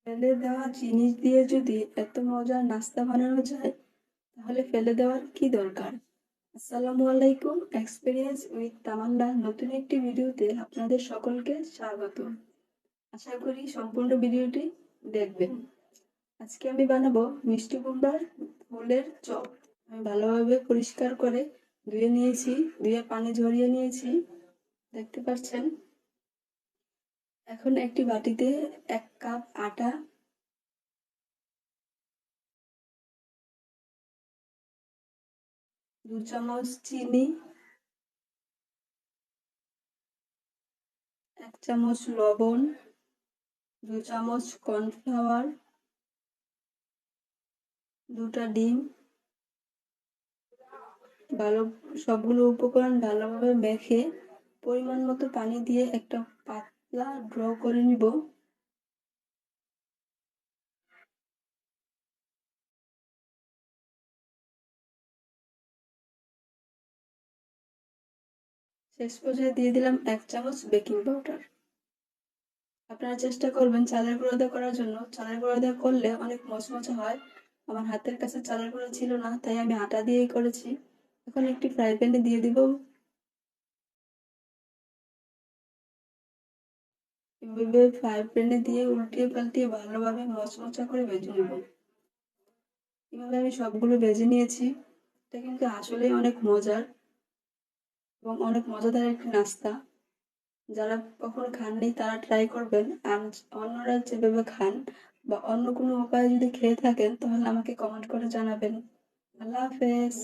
ফেলে দেওয়া জিনিস দিয়ে যদি এত মজার নাস্তা বানানো যায় তাহলে ফেলে দেওয়ার কি দরকার। আসসালামু আলাইকুম, এক্সপিরিয়েন্স উইথ তামান্না নতুন একটি ভিডিওতে আপনাদের সকলকে স্বাগত। আশা করি সম্পূর্ণ ভিডিওটি দেখবেন। আজকে আমি বানাবো মিষ্টি কুমড়ার ফুলের চপ। আমি ভালোভাবে পরিষ্কার করে ধুয়ে নিয়েছি, ধুয়ে পানি ঝরিয়ে নিয়েছি, দেখতে পাচ্ছেন। এখন একটি বাটিতে 1 কাপ আটা, 2 চামচ চিনি, 1 চামচ লবণ, 2 চামচ কর্নফ্লাওয়ার, 2টা ডিম, সবগুলো উপকরণ ভালোভাবে মেখে পরিমাণ মতো পানি দিয়ে একটা পাতলা ড্র করে নিব। শেষ পর্যায়ে দিয়ে দিলাম 1 চামচ বেকিং পাউডার। আপনারা চেষ্টা করবেন চালের গুঁড়ো দিয়ে করার জন্য। চালের গুঁড়ো দিয়ে করলে অনেক মচমচে হয়। আমার হাতের কাছে চালের গুঁড়ো ছিল না, তাই আমি আটা দিয়েই করেছি। এখন একটি ফ্রাই প্যানে দিয়ে দিব। এভাবে ফ্রাই প্যানে দিয়ে উল্টিয়ে পাল্টিয়ে ভালোভাবে মচমচা করে ভেজে নেব। এভাবে আমি সবগুলো ভেজে নিয়েছি। এটা কিন্তু আসলেই অনেক মজার এবং অনেক মজাদার একটি নাস্তা। যারা কখনো খাননি তারা ট্রাই করবেন। আর অন্যরা যেভাবে খান বা অন্য কোনো উপায়ে যদি খেয়ে থাকেন তাহলে আমাকে কমেন্ট করে জানাবেন। আল্লাহ হাফেজ।